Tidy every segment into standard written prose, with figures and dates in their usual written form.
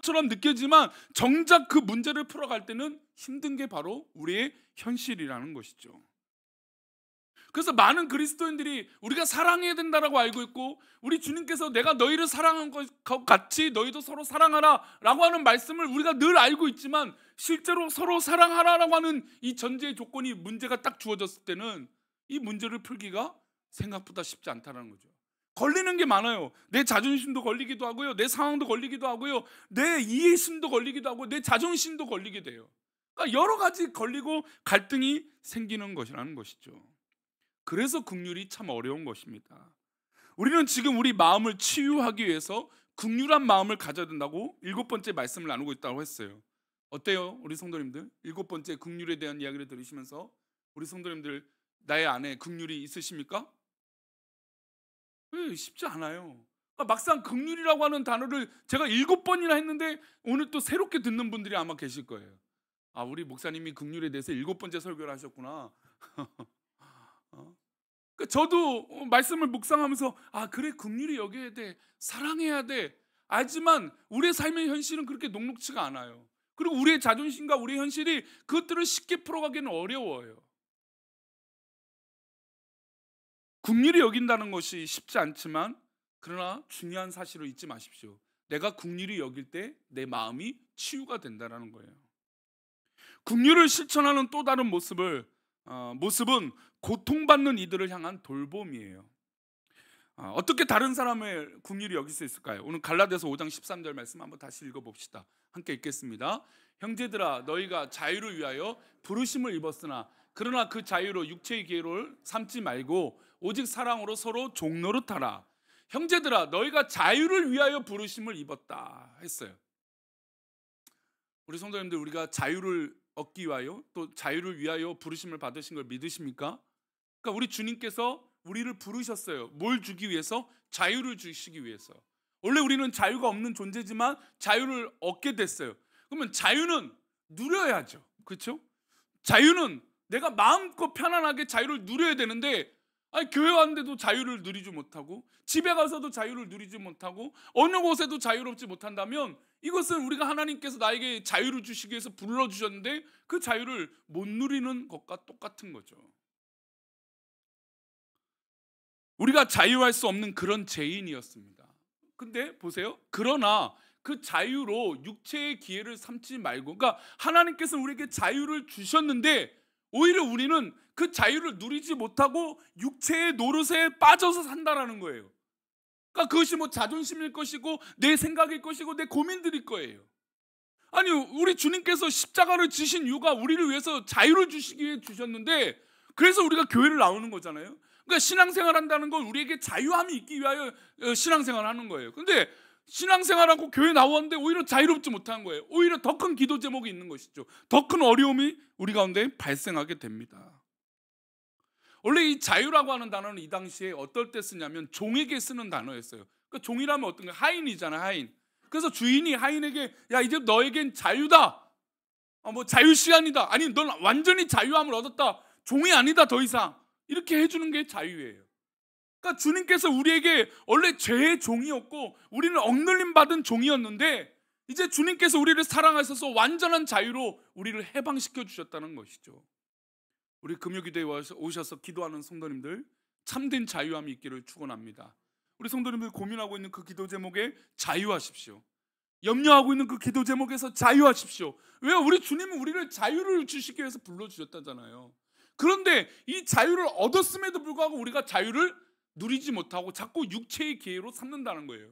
것처럼 느껴지지만 정작 그 문제를 풀어갈 때는 힘든 게 바로 우리의 현실이라는 것이죠. 그래서 많은 그리스도인들이 우리가 사랑해야 된다라고 알고 있고, 우리 주님께서 내가 너희를 사랑한 것 같이 너희도 서로 사랑하라 라고 하는 말씀을 우리가 늘 알고 있지만, 실제로 서로 사랑하라라고 하는 이 전제의 조건이 문제가 딱 주어졌을 때는 이 문제를 풀기가 생각보다 쉽지 않다는 거죠. 걸리는 게 많아요. 내 자존심도 걸리기도 하고요, 내 상황도 걸리기도 하고요, 내 이해심도 걸리기도 하고, 내 자존심도 걸리게 돼요. 그러니까 여러 가지 걸리고 갈등이 생기는 것이라는 것이죠. 그래서 긍휼이 참 어려운 것입니다. 우리는 지금 우리 마음을 치유하기 위해서 긍휼한 마음을 가져야 된다고 7번째 말씀을 나누고 있다고 했어요. 어때요? 우리 성도님들, 7번째 긍휼에 대한 이야기를 들으시면서 우리 성도님들, 나의 안에 긍휼이 있으십니까? 쉽지 않아요. 막상 긍휼이라고 하는 단어를 제가 7번이나 했는데 오늘 또 새롭게 듣는 분들이 아마 계실 거예요. 아, 우리 목사님이 긍휼에 대해서 7번째 설교를 하셨구나. 저도 말씀을 묵상하면서 아, 그래, 긍휼히 여겨야 돼, 사랑해야 돼 알지만 우리의 삶의 현실은 그렇게 녹록지가 않아요. 그리고 우리의 자존심과 우리의 현실이 그것들을 쉽게 풀어가기는 어려워요. 긍휼히 여긴다는 것이 쉽지 않지만, 그러나 중요한 사실을 잊지 마십시오. 내가 긍휼히 여길 때 내 마음이 치유가 된다는 거예요. 긍휼을 실천하는 또 다른 모습은 고통받는 이들을 향한 돌봄이에요. 어떻게 다른 사람을 긍휼히 여길 수 있을까요? 오늘 갈라디아서 5장 13절 말씀 한번 다시 읽어봅시다. 함께 읽겠습니다. 형제들아, 너희가 자유를 위하여 부르심을 입었으나 그러나 그 자유로 육체의 기회를 삼지 말고 오직 사랑으로 서로 종노릇하라. 형제들아, 너희가 자유를 위하여 부르심을 입었다 했어요. 우리 성도님들, 우리가 자유를 얻기 위하여, 또 자유를 위하여 부르심을 받으신 걸 믿으십니까? 그러니까 우리 주님께서 우리를 부르셨어요. 뭘 주기 위해서? 자유를 주시기 위해서. 원래 우리는 자유가 없는 존재지만 자유를 얻게 됐어요. 그러면 자유는 누려야죠. 그렇죠? 자유는 내가 마음껏 편안하게 자유를 누려야 되는데, 아니, 교회 왔는데도 자유를 누리지 못하고, 집에 가서도 자유를 누리지 못하고, 어느 곳에도 자유롭지 못한다면 이것은 우리가 하나님께서 나에게 자유를 주시기 위해서 불러주셨는데 그 자유를 못 누리는 것과 똑같은 거죠. 우리가 자유할 수 없는 그런 죄인이었습니다. 근데 보세요. 그러나 그 자유로 육체의 기회를 삼지 말고, 그러니까 하나님께서 우리에게 자유를 주셨는데 오히려 우리는 그 자유를 누리지 못하고 육체의 노릇에 빠져서 산다라는 거예요. 그러니까 그것이 뭐 자존심일 것이고 내 생각일 것이고 내 고민들일 거예요. 아니, 우리 주님께서 십자가를 지신 이유가 우리를 위해서 자유를 주시기 위해 주셨는데, 그래서 우리가 교회를 나오는 거잖아요. 그러니까 신앙생활 한다는 건 우리에게 자유함이 있기 위하여 신앙생활을 하는 거예요. 근데 신앙생활하고 교회 나왔는데 오히려 자유롭지 못한 거예요. 오히려 더 큰 기도 제목이 있는 것이죠. 더 큰 어려움이 우리 가운데 발생하게 됩니다. 원래 이 자유라고 하는 단어는 이 당시에 어떨 때 쓰냐면 종에게 쓰는 단어였어요. 그러니까 종이라면 어떤 거예요? 하인이잖아요, 하인. 그래서 주인이 하인에게 야, 이제 너에겐 자유다, 뭐 자유 시간이다, 아니 넌 완전히 자유함을 얻었다, 종이 아니다 더 이상, 이렇게 해주는 게 자유예요. 그러니까 주님께서 우리에게 원래 죄의 종이었고 우리는 억눌림 받은 종이었는데, 이제 주님께서 우리를 사랑하셔서 완전한 자유로 우리를 해방시켜 주셨다는 것이죠. 우리 금요기도에 오셔서 기도하는 성도님들, 참된 자유함이 있기를 축원합니다. 우리 성도님들 고민하고 있는 그 기도 제목에 자유하십시오. 염려하고 있는 그 기도 제목에서 자유하십시오. 왜요? 우리 주님은 우리를 자유를 주시기 위해서 불러주셨다잖아요. 그런데 이 자유를 얻었음에도 불구하고 우리가 자유를 누리지 못하고 자꾸 육체의 기회로 삼는다는 거예요.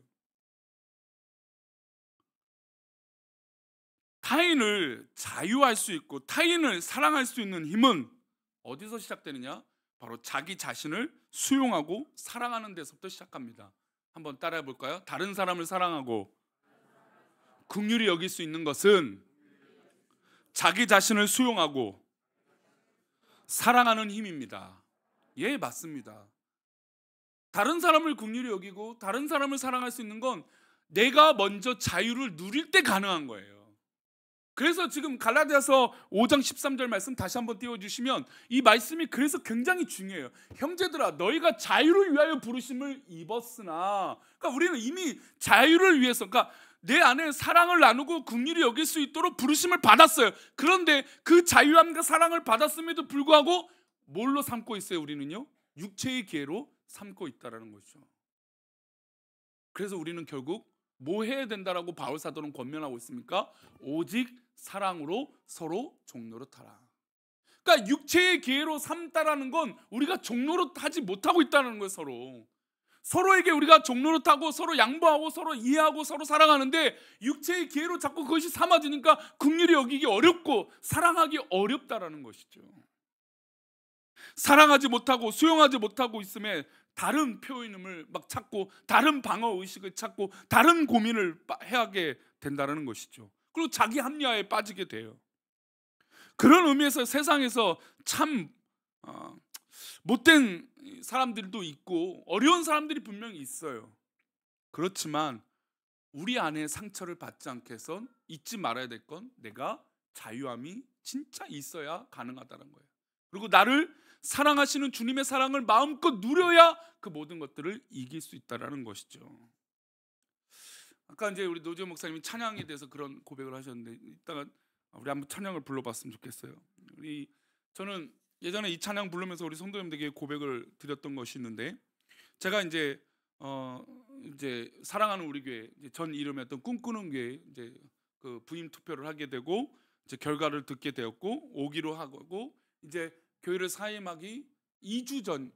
타인을 자유할 수 있고 타인을 사랑할 수 있는 힘은 어디서 시작되느냐? 바로 자기 자신을 수용하고 사랑하는 데서부터 시작합니다. 한번 따라해 볼까요? 다른 사람을 사랑하고 긍휼히 여길 수 있는 것은 자기 자신을 수용하고 사랑하는 힘입니다. 예, 맞습니다. 다른 사람을 긍휼히 여기고 다른 사람을 사랑할 수 있는 건 내가 먼저 자유를 누릴 때 가능한 거예요. 그래서 지금 갈라디아서 5장 13절 말씀 다시 한번 띄워주시면 이 말씀이 그래서 굉장히 중요해요. 형제들아, 너희가 자유를 위하여 부르심을 입었으나, 그러니까 우리는 이미 자유를 위해서, 그러니까 내 안에 사랑을 나누고 긍휼히 여길 수 있도록 부르심을 받았어요. 그런데 그 자유함과 사랑을 받았음에도 불구하고 뭘로 삼고 있어요? 우리는요, 육체의 기회로 삼고 있다는 것이죠. 그래서 우리는 결국 뭐 해야 된다라고 바울 사도는 권면하고 있습니까? 오직 사랑으로 서로 종노릇하라. 그러니까 육체의 기회로 삼다라는 건 우리가 종노릇하지 못하고 있다는 거예요. 서로에게 우리가 종노릇하고 서로 양보하고 서로 이해하고 서로 사랑하는데 육체의 기회로 자꾸 그것이 삼아지니까 긍휼히 여기기 어렵고 사랑하기 어렵다라는 것이죠. 사랑하지 못하고 수용하지 못하고 있음에 다른 표현을 막 찾고 다른 방어 의식을 찾고 다른 고민을 해하게 된다는 것이죠. 그리고 자기 합리화에 빠지게 돼요. 그런 의미에서 세상에서 참 못된 사람들도 있고 어려운 사람들이 분명히 있어요. 그렇지만 우리 안에 상처를 받지 않게 해선 잊지 말아야 될 건 내가 자유함이 진짜 있어야 가능하다는 거예요. 그리고 나를 사랑하시는 주님의 사랑을 마음껏 누려야 그 모든 것들을 이길 수 있다는 것이죠. 아까 이제 우리 노지호 목사님이 찬양에 대해서 그런 고백을 하셨는데 이따가 우리 한번 찬양을 불러봤으면 좋겠어요. 저는 예전에 이 찬양 부르면서 우리 성도님들에게 고백을 드렸던 것이 있는데, 제가 이제 사랑하는 우리 교회 전 이름이었던 꿈꾸는 교회 이제 그 부임 투표를 하게 되고 이제 결과를 듣게 되었고 오기로 하고 이제 교회를 사임하기 2주 전,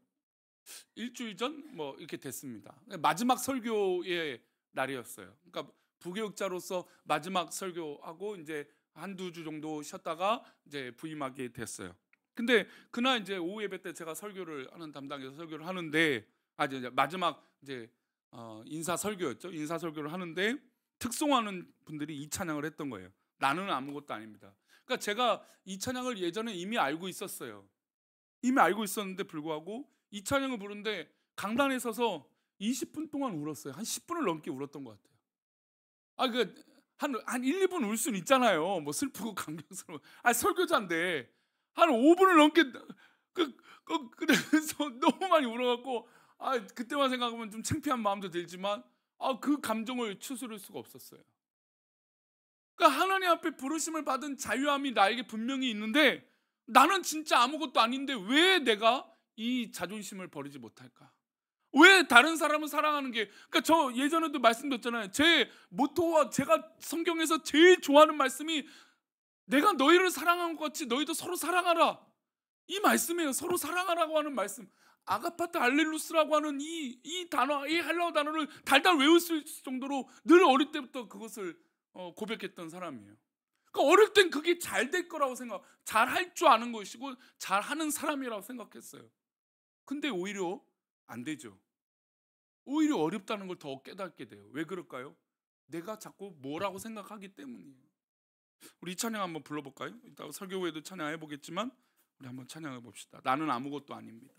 일주일 전 뭐 이렇게 됐습니다. 마지막 설교의 날이었어요. 그러니까 부교육자로서 마지막 설교하고 이제 한두 주 정도 쉬었다가 이제 부임하게 됐어요. 근데 그날 이제 오후 예배 때 제가 설교를 하는 담당에서 설교를 하는데 이제 마지막 이제 인사 설교였죠. 인사 설교를 하는데 특송하는 분들이 이 찬양을 했던 거예요. 나는 아무것도 아닙니다. 그러니까 제가 이 찬양을 예전에 이미 알고 있었어요. 이미 알고 있었는데 불구하고 이 찬양을 부르는데 강단에 서서 20분 동안 울었어요. 한 10분을 넘게 울었던 것 같아요. 한 1, 2분 울 수는 있잖아요. 뭐 슬프고 감격스러워. 설교자인데 한 5분을 넘게 그래서 너무 많이 울어갖고 그때만 생각하면 좀 창피한 마음도 들지만 그 감정을 추스를 수가 없었어요. 그러니까 하나님 앞에 부르심을 받은 자유함이 나에게 분명히 있는데 나는 진짜 아무것도 아닌데 왜 내가 이 자존심을 버리지 못할까? 왜 다른 사람을 사랑하는 게, 그러니까 저 예전에도 말씀드렸잖아요. 제 모토와 제가 성경에서 제일 좋아하는 말씀이 내가 너희를 사랑한 것 같이 너희도 서로 사랑하라, 이 말씀이에요. 서로 사랑하라고 하는 말씀. 아가파트 알렐루스라고 하는 이 단어, 이 헬라어 단어를 달달 외울 수 있을 정도로 늘 어릴 때부터 그것을 고백했던 사람이에요. 그러니까 어릴 땐 그게 잘 될 거라고 잘 할 줄 아는 것이고 잘 하는 사람이라고 생각했어요. 근데 오히려 안 되죠. 오히려 어렵다는 걸 더 깨닫게 돼요. 왜 그럴까요? 내가 자꾸 뭐라고 생각하기 때문이에요. 우리 이 찬양 한번 불러볼까요? 이따 설교 후에도 찬양해 보겠지만 우리 한번 찬양해 봅시다. 나는 아무것도 아닙니다.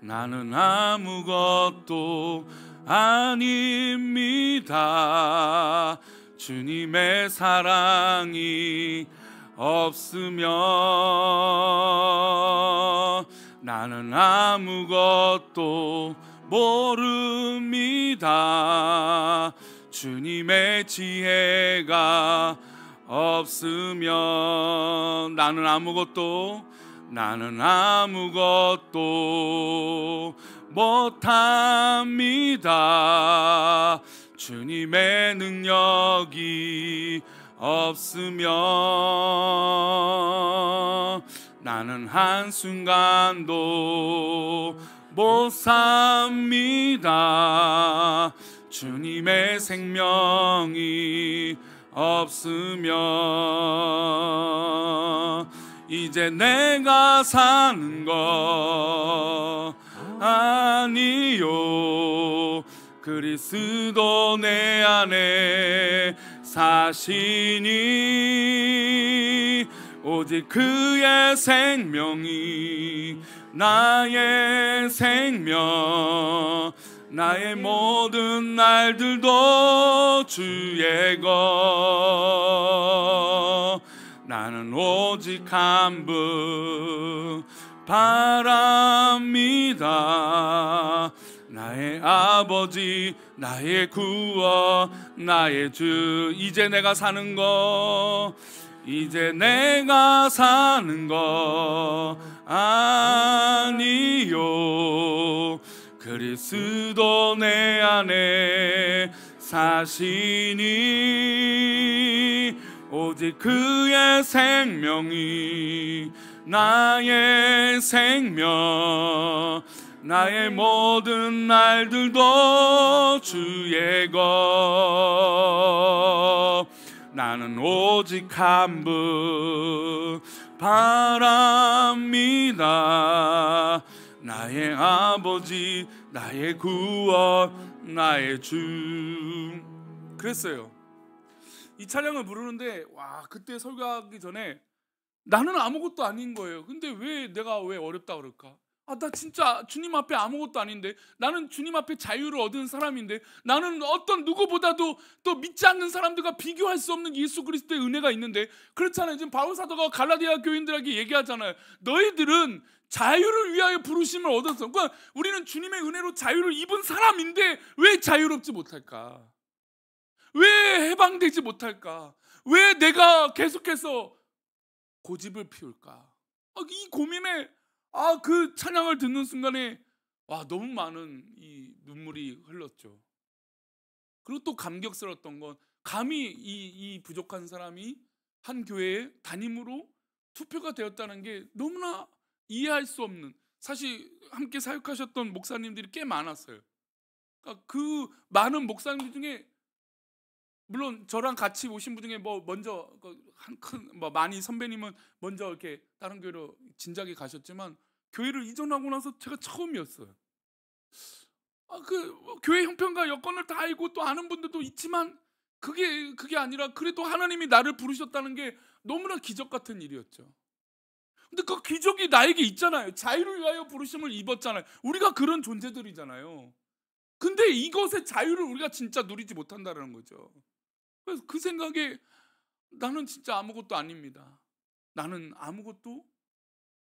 나는 아무것도 아닙니다. 주님의 사랑이 없으면 나는 아무것도 모릅니다. 주님의 지혜가 없으면 나는 아무것도 못합니다. 주님의 능력이 없으면 나는 한순간도 못 삽니다. 주님의 생명이 없으면 이제 내가 사는 거 아니요, 그리스도 내 안에 사시니 오직 그의 생명이 나의 생명. 나의 모든 날들도 주의 것. 나는 오직 한 분 바랍니다. 나의 아버지, 나의 구원, 나의 주. 이제 내가 사는 것, 이제 내가 사는 것 아니요, 그리스도 내 안에 사시니 오직 그의 생명이 나의 생명. 나의 모든 날들도 주의 것. 나는 오직 한 분 바랍니다. 나의 아버지, 나의 구원, 나의 주. 그랬어요. 이 찬양을 부르는데 와, 그때 설교하기 전에 나는 아무것도 아닌 거예요. 근데 내가 왜 어렵다 그럴까? 나 진짜 주님 앞에 아무것도 아닌데, 나는 주님 앞에 자유를 얻은 사람인데, 나는 어떤 누구보다도 또 믿지 않는 사람들과 비교할 수 없는 예수 그리스도의 은혜가 있는데. 그렇잖아요. 지금 바울 사도가 갈라디아 교인들에게 얘기하잖아요. 너희들은 자유를 위하여 부르심을 얻었어. 그러니까 우리는 주님의 은혜로 자유를 입은 사람인데 왜 자유롭지 못할까? 왜 해방되지 못할까? 왜 내가 계속해서 고집을 피울까? 이 고민에 그 찬양을 듣는 순간에 너무 많은 이 눈물이 흘렀죠. 그리고 또 감격스러웠던 건, 감히 이 부족한 사람이 한 교회의 담임으로 투표가 되었다는 게 너무나 이해할 수 없는. 사실 함께 사역하셨던 목사님들이 꽤 많았어요. 그러니까 그 많은 목사님들 중에 물론 저랑 같이 오신 분 중에 먼저 많이 선배님은 먼저 이렇게 다른 교회로 진작에 가셨지만, 교회를 이전하고 나서 제가 처음이었어요. 교회 형편과 여건을 다 알고 또 아는 분들도 있지만 그게 아니라 그래도 하나님이 나를 부르셨다는 게 너무나 기적 같은 일이었죠. 근데 그 기적이 나에게 있잖아요. 자유를 위하여 부르심을 입었잖아요. 우리가 그런 존재들이잖아요. 근데 이것의 자유를 우리가 진짜 누리지 못한다는 거죠. 그래서 그 생각에 나는 진짜 아무것도 아닙니다. 나는 아무것도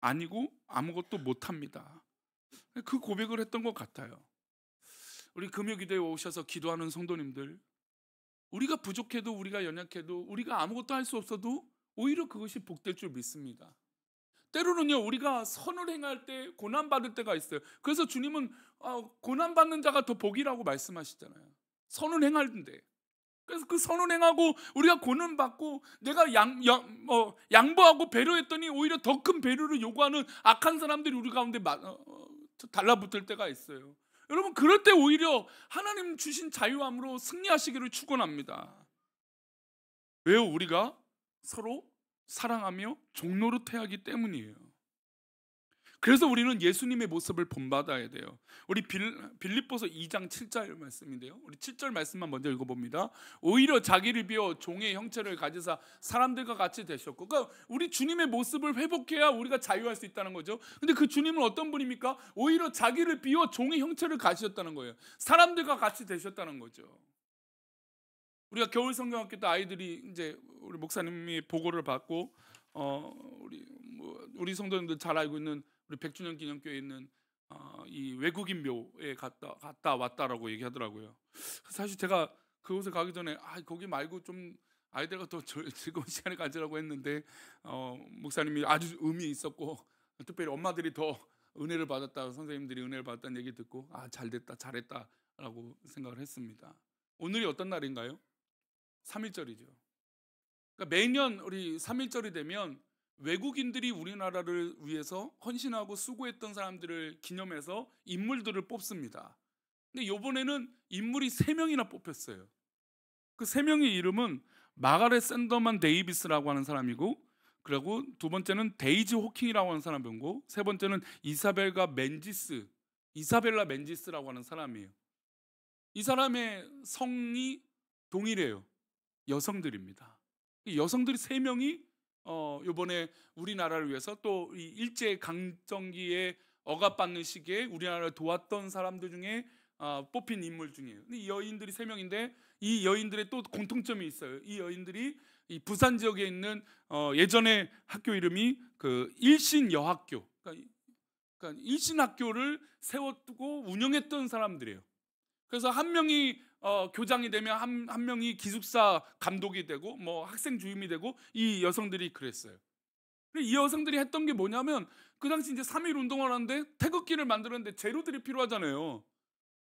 아니고 아무것도 못합니다. 그 고백을 했던 것 같아요. 우리 금요기도에 오셔서 기도하는 성도님들, 우리가 부족해도, 우리가 연약해도, 우리가 아무것도 할 수 없어도 오히려 그것이 복될 줄 믿습니다. 때로는요, 우리가 선을 행할 때 고난받을 때가 있어요. 그래서 주님은 고난받는 자가 더 복이라고 말씀하시잖아요. 선을 행하는데. 그래서 그 선을 행하고 우리가 고난받고 내가 양보하고 배려했더니 오히려 더 큰 배려를 요구하는 악한 사람들이 우리 가운데 달라붙을 때가 있어요. 여러분, 그럴 때 오히려 하나님 주신 자유함으로 승리하시기를 축원합니다. 왜요? 우리가 서로 사랑하며 종노릇해야 하기 때문이에요. 그래서 우리는 예수님의 모습을 본받아야 돼요. 우리 빌립보서 2장 7절 말씀인데요, 우리 7절 말씀만 먼저 읽어봅니다. 오히려 자기를 비워 종의 형체를 가지사 사람들과 같이 되셨고. 그러니까 우리 주님의 모습을 회복해야 우리가 자유할 수 있다는 거죠. 근데 그 주님은 어떤 분입니까? 오히려 자기를 비워 종의 형체를 가지셨다는 거예요. 사람들과 같이 되셨다는 거죠. 우리가 겨울 성경학교 때 아이들이 이제 우리 목사님이 보고를 받고 우리 성도님들 잘 알고 있는 우리 백주년 기념교회에 있는 이 외국인 묘에 갔다 왔다라고 얘기하더라고요. 사실 제가 그곳에 가기 전에 거기 말고 좀 아이들과 더 즐거운 시간을 가지라고 했는데 목사님이 아주 의미 있었고, 특별히 엄마들이 더 은혜를 받았다, 선생님들이 은혜를 받았다는 얘기 듣고 잘됐다, 잘했다라고 생각을 했습니다. 오늘이 어떤 날인가요? 3.1절이죠. 그러니까 매년 우리 3.1절이 되면 외국인들이 우리나라를 위해서 헌신하고 수고했던 사람들을 기념해서 인물들을 뽑습니다. 근데 이번에는 인물이 3명이나 뽑혔어요. 그 3명의 이름은 마가렛 샌더만 데이비스라고 하는 사람이고, 그리고 두 번째는 데이지 호킹이라고 하는 사람이고, 세 번째는 이사벨라 맨지스라고 하는 사람이에요. 이 사람의 성이 동일해요. 여성들입니다. 여성들이 3명이 이번에 우리나라를 위해서 또 이 일제 강점기에 억압받는 시기에 우리나라를 도왔던 사람들 중에 뽑힌 인물 중이에요. 근데 이 여인들이 3명인데 이 여인들의 또 공통점이 있어요. 이 여인들이 이 부산 지역에 있는 예전에 학교 이름이 그 일신여학교, 그러니까 일신학교를 세워두고 운영했던 사람들이에요. 그래서 한 명이 교장이 되면 한 명이 기숙사 감독이 되고 뭐 학생 주임이 되고 이 여성들이 그랬어요. 이 여성들이 했던 게 뭐냐면 그 당시 이제 3.1 운동을 하는데 태극기를 만들었는데 재료들이 필요하잖아요.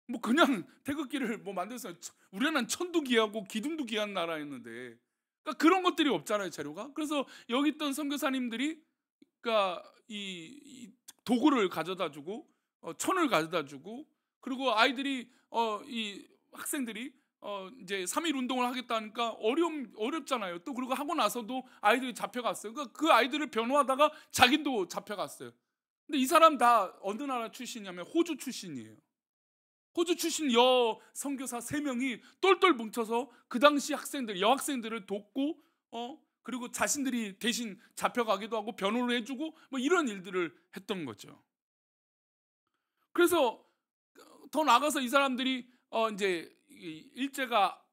뭐 그냥 태극기를 뭐 만들어서 우리나라는 천도 귀하고 기둥도 귀한 나라였는데 그러니까 그런 것들이 없잖아요, 재료가. 그래서 여기 있던 선교사님들이 그러니까 이 도구를 가져다 주고 천을 가져다 주고 그리고 아이들이 이 학생들이 이제 3.1 운동을 하겠다니까 어렵잖아요. 또 그리고 하고 나서도 아이들이 잡혀갔어요. 그러니까 그 아이들을 변호하다가 자기도 잡혀갔어요. 근데 이 사람 다 어느 나라 출신이냐면 호주 출신이에요. 호주 출신 선교사 3명이 똘똘 뭉쳐서 그 당시 여학생들을 돕고 그리고 자신들이 대신 잡혀가기도 하고 변호를 해주고 뭐 이런 일들을 했던 거죠. 그래서 더 나아가서 이 사람들이 이제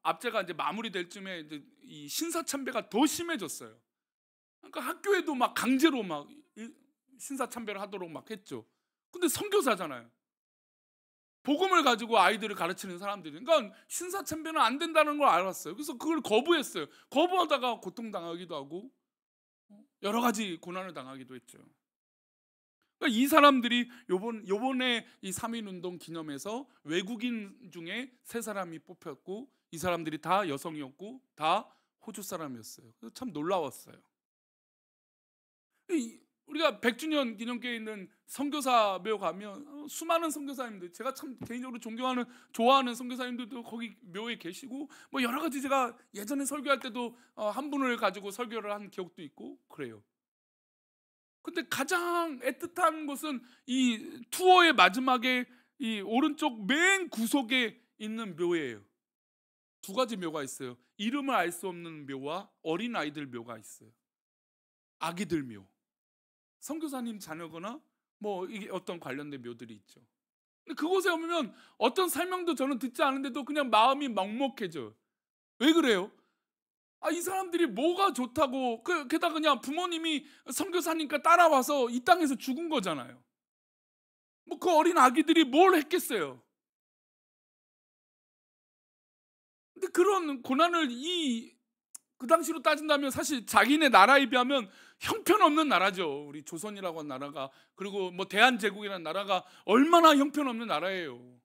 압제가 이제 마무리될 쯤에 이제 이 신사참배가 더 심해졌어요. 그러니까 학교에도 막 강제로 막 신사참배를 하도록 막 했죠. 근데 선교사잖아요. 복음을 가지고 아이들을 가르치는 사람들이, 그러니까 신사참배는 안 된다는 걸 알았어요. 그래서 그걸 거부했어요. 거부하다가 고통당하기도 하고 여러 가지 고난을 당하기도 했죠. 그러니까 이 사람들이 요번에 이 3.1 운동 기념해서 외국인 중에 3사람이 뽑혔고 이 사람들이 다 여성이었고 다 호주 사람이었어요. 그래서 참 놀라웠어요. 우리가 100주년 기념교회에 있는 선교사묘 가면 수많은 선교사님들, 제가 참 개인적으로 존경하는 좋아하는 선교사님들도 거기 묘에 계시고 뭐 여러 가지, 제가 예전에 설교할 때도 한 분을 가지고 설교를 한 기억도 있고 그래요. 근데 가장 애틋한 것은 이 투어의 마지막에 이 오른쪽 맨 구석에 있는 묘예요. 2가지 묘가 있어요. 이름을 알 수 없는 묘와 어린 아이들 묘가 있어요. 아기들 묘. 선교사님 자녀거나 뭐 이게 어떤 관련된 묘들이 있죠. 근데 그곳에 오면 어떤 설명도 저는 듣지 않은데도 그냥 마음이 먹먹해져요. 왜 그래요? 이 사람들이 뭐가 좋다고, 게다가 그냥 부모님이 선교사니까 따라와서 이 땅에서 죽은 거잖아요. 뭐 그 어린 아기들이 뭘 했겠어요. 근데 그런 고난을 그 당시로 따진다면 사실 자기네 나라에 비하면 형편없는 나라죠. 우리 조선이라고 한 나라가, 그리고 뭐 대한제국이라는 나라가 얼마나 형편없는 나라예요.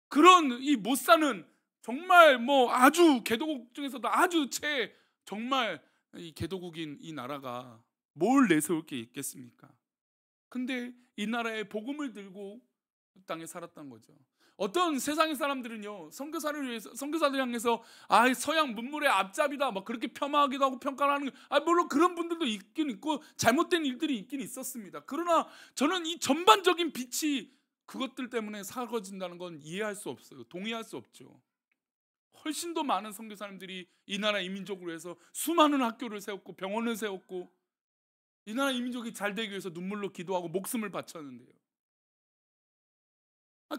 그런 이 못 사는 정말 뭐 아주 개도국 중에서도 아주 정말 이 개도국인 이 나라가 뭘 내세울 게 있겠습니까? 근데 이 나라에 복음을 들고 땅에 살았던 거죠. 어떤 세상의 사람들은요, 선교사들 향해서 서양 문물의 앞잡이다 막 그렇게 폄하하기도 하고 평가를 하는 물론 그런 분들도 있긴 있고 잘못된 일들이 있긴 있었습니다. 그러나 저는 이 전반적인 빛이 그것들 때문에 사라진다는 건 이해할 수 없어요. 동의할 수 없죠. 훨씬 더 많은 선교사님들이 이 나라 이민족을 위해서 수많은 학교를 세웠고 병원을 세웠고 이 나라 이민족이 잘 되기 위해서 눈물로 기도하고 목숨을 바쳤는데요.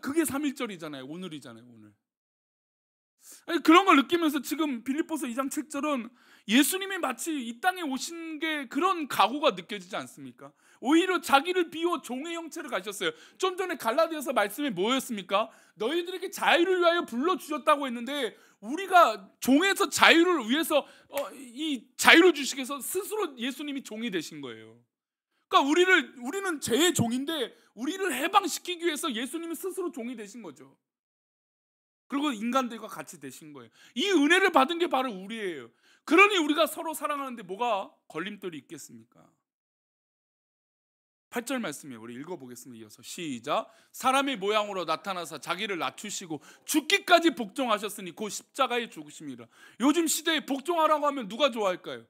그게 3.1절이잖아요. 오늘이잖아요. 오늘. 그런 걸 느끼면서 지금 빌립보서 2장 7절은 예수님이 마치 이 땅에 오신 게 그런 각오가 느껴지지 않습니까? 오히려 자기를 비워 종의 형체를 가졌어요. 좀 전에 갈라디아서 말씀이 뭐였습니까? 너희들에게 자유를 위하여 불러주셨다고 했는데 우리가 종에서 자유를 위해서 이 자유를 주시기 위해서 스스로 예수님이 종이 되신 거예요. 그러니까 우리는 죄의 종인데 우리를 해방시키기 위해서 예수님이 스스로 종이 되신 거죠. 그리고 인간들과 같이 되신 거예요. 이 은혜를 받은 게 바로 우리예요. 그러니 우리가 서로 사랑하는데 뭐가 걸림돌이 있겠습니까? 8절 말씀이에요. 우리 읽어보겠습니다. 이어서 시작. 사람의 모양으로 나타나사 자기를 낮추시고 죽기까지 복종하셨으니 곧 십자가에 죽으심이라. 요즘 시대에 복종하라고 하면 누가 좋아할까요?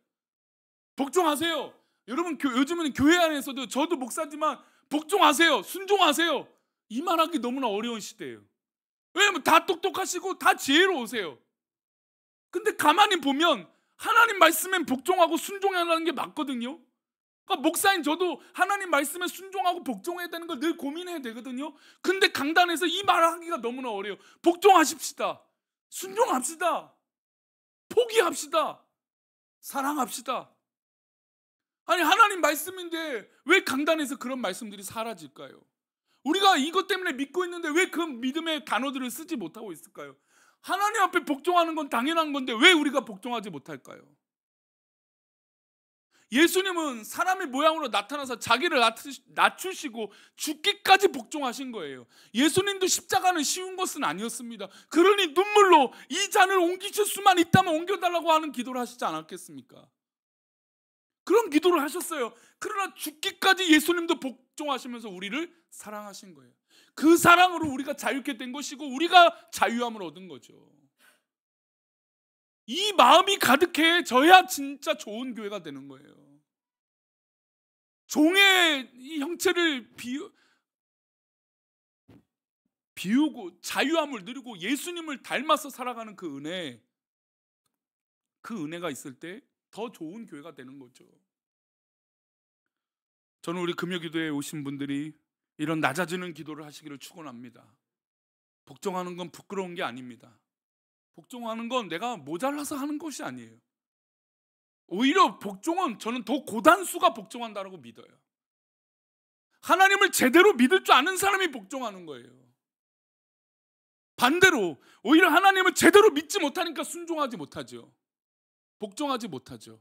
복종하세요. 여러분 요즘은 교회 안에서도, 저도 목사지만 복종하세요, 순종하세요, 이 말하기 너무나 어려운 시대예요. 왜냐면 다 똑똑하시고 다 지혜로우세요. 근데 가만히 보면 하나님 말씀엔 복종하고 순종하는 게 맞거든요. 목사인 저도 하나님 말씀에 순종하고 복종해야 되는 걸 늘 고민해야 되거든요. 근데 강단에서 이 말하기가 너무나 어려워요. 복종하십시다. 순종합시다. 포기합시다. 사랑합시다. 아니 하나님 말씀인데 왜 강단에서 그런 말씀들이 사라질까요? 우리가 이것 때문에 믿고 있는데 왜 그 믿음의 단어들을 쓰지 못하고 있을까요? 하나님 앞에 복종하는 건 당연한 건데 왜 우리가 복종하지 못할까요? 예수님은 사람의 모양으로 나타나서 자기를 낮추시고 죽기까지 복종하신 거예요. 예수님도 십자가는 쉬운 것은 아니었습니다. 그러니 눈물로 이 잔을 옮기실 수만 있다면 옮겨달라고 하는 기도를 하시지 않았겠습니까? 그런 기도를 하셨어요. 그러나 죽기까지 예수님도 복종하시면서 우리를 사랑하신 거예요. 그 사랑으로 우리가 자유케 된 것이고 우리가 자유함을 얻은 거죠. 이 마음이 가득해져야 진짜 좋은 교회가 되는 거예요. 종의 이 형체를 비우고 자유함을 누리고 예수님을 닮아서 살아가는 그 은혜가 있을 때 더 좋은 교회가 되는 거죠. 저는 우리 금요기도에 오신 분들이 이런 낮아지는 기도를 하시기를 축원합니다. 복종하는 건 부끄러운 게 아닙니다. 복종하는 건 내가 모자라서 하는 것이 아니에요. 오히려 복종은 저는 더 고단수가 복종한다고 믿어요. 하나님을 제대로 믿을 줄 아는 사람이 복종하는 거예요. 반대로 오히려 하나님을 제대로 믿지 못하니까 순종하지 못하죠. 복종하지 못하죠.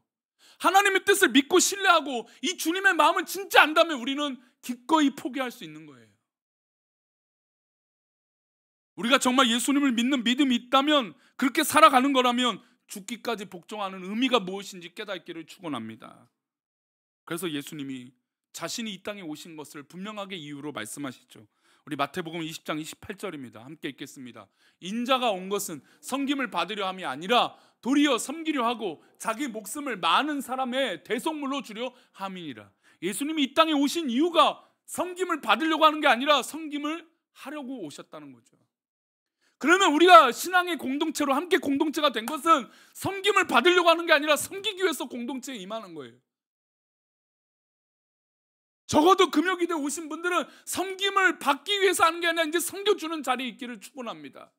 하나님의 뜻을 믿고 신뢰하고 이 주님의 마음을 진짜 안다면 우리는 기꺼이 포기할 수 있는 거예요. 우리가 정말 예수님을 믿는 믿음이 있다면, 그렇게 살아가는 거라면 죽기까지 복종하는 의미가 무엇인지 깨닫기를 축원합니다. 그래서 예수님이 자신이 이 땅에 오신 것을 분명하게 이유로 말씀하시죠. 우리 마태복음 20장 28절입니다. 함께 읽겠습니다. 인자가 온 것은 섬김을 받으려 함이 아니라 도리어 섬기려 하고 자기 목숨을 많은 사람의 대속물로 주려 함이니라. 예수님이 이 땅에 오신 이유가 섬김을 받으려고 하는 게 아니라 섬김을 하려고 오셨다는 거죠. 그러면 우리가 신앙의 공동체로 함께 공동체가 된 것은 섬김을 받으려고 하는 게 아니라 섬기기 위해서 공동체에 임하는 거예요. 적어도 금요기도에 오신 분들은 섬김을 받기 위해서 하는 게 아니라 이제 섬겨주는 자리에 있기를 축원합니다.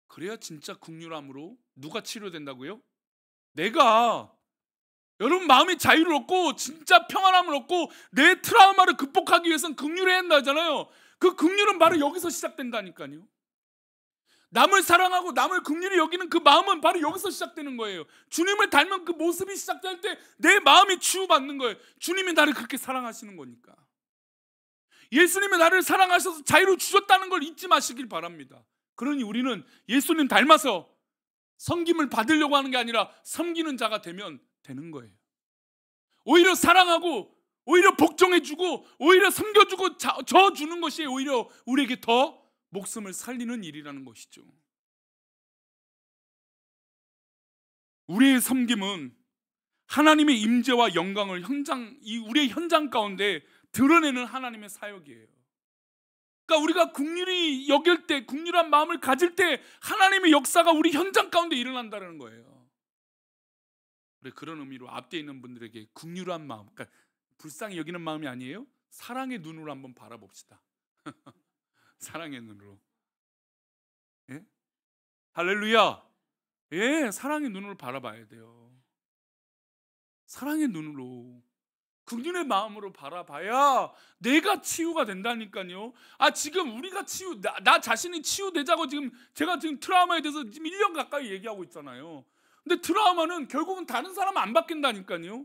그래야 진짜 긍휼함으로 누가 치료된다고요? 내가. 여러분 마음이 자유를 얻고 진짜 평안함을 얻고 내 트라우마를 극복하기 위해서는 긍휼해야 한다잖아요. 그 긍휼은 바로 여기서 시작된다니까요. 남을 사랑하고 남을 긍휼히 여기는 그 마음은 바로 여기서 시작되는 거예요. 주님을 닮은 그 모습이 시작될 때 내 마음이 치유받는 거예요. 주님이 나를 그렇게 사랑하시는 거니까. 예수님이 나를 사랑하셔서 자유를 주셨다는 걸 잊지 마시길 바랍니다. 그러니 우리는 예수님 닮아서 섬김을 받으려고 하는 게 아니라 섬기는 자가 되면 되는 거예요. 오히려 사랑하고 오히려 복종해주고 오히려 섬겨주고 져주는 것이 오히려 우리에게 더 목숨을 살리는 일이라는 것이죠. 우리의 섬김은 하나님의 임재와 영광을 우리의 현장 가운데 드러내는 하나님의 사역이에요. 그러니까 우리가 긍휼히 여길 때, 긍휼한 마음을 가질 때 하나님의 역사가 우리 현장 가운데 일어난다는 거예요. 그런 의미로 앞뒤에 있는 분들에게 긍휼한 마음, 그러니까 불쌍히 여기는 마음이 아니에요. 사랑의 눈으로 한번 바라봅시다. 사랑의 눈으로. 예? 할렐루야. 예, 사랑의 눈으로 바라봐야 돼요. 사랑의 눈으로, 긍휼의 마음으로 바라봐야 내가 치유가 된다니까요. 지금 우리가 나 자신이 치유되자고 제가 지금 트라우마에 대해서 지금 1년 가까이 얘기하고 있잖아요. 근데 트라우마는 결국은 다른 사람은 안 바뀐다니까요.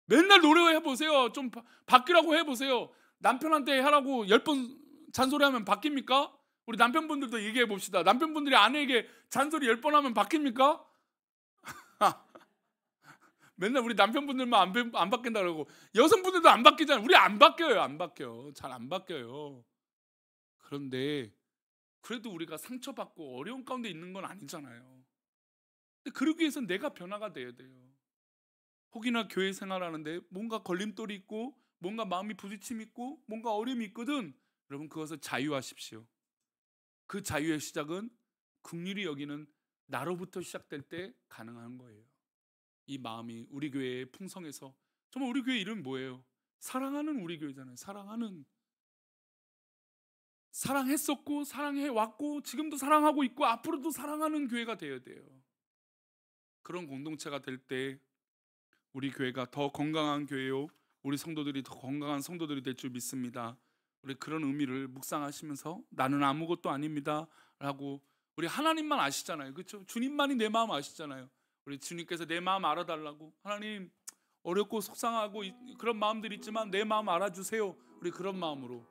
맨날 노래해보세요. 좀 바뀌라고 해보세요. 남편한테 하라고 10번 잔소리하면 바뀝니까? 우리 남편분들도 얘기해봅시다. 남편분들이 아내에게 잔소리 10번 하면 바뀝니까? 맨날 우리 남편분들만 안 바뀐다 그러고 여성분들도 안 바뀌잖아요. 우리 안 바뀌어요. 안 바뀌어. 잘 안 바뀌어요. 그런데 그래도 우리가 상처받고 어려운 가운데 있는 건 아니잖아요. 근데 그러기 위해서는 내가 변화가 돼야 돼요. 혹이나 교회 생활하는데 뭔가 걸림돌이 있고 뭔가 마음이 부딪힘이 있고 뭔가 어려움이 있거든. 여러분 그것을 자유하십시오. 그 자유의 시작은 긍휼히 여기는 나로부터 시작될 때 가능한 거예요. 이 마음이 우리 교회에 풍성해서, 정말 우리 교회 이름 뭐예요? 사랑하는 우리 교회잖아요. 사랑했었고 사랑해 왔고 지금도 사랑하고 있고 앞으로도 사랑하는 교회가 되어야 돼요. 그런 공동체가 될 때 우리 교회가 더 건강한 교회요, 우리 성도들이 더 건강한 성도들이 될 줄 믿습니다. 우리 그런 의미를 묵상하시면서 나는 아무것도 아닙니다 라고, 우리 하나님만 아시잖아요. 그렇죠? 주님만이 내 마음 아시잖아요. 우리 주님께서 내 마음 알아달라고, 하나님 어렵고 속상하고 그런 마음들이 있지만 내 마음 알아주세요. 우리 그런 마음으로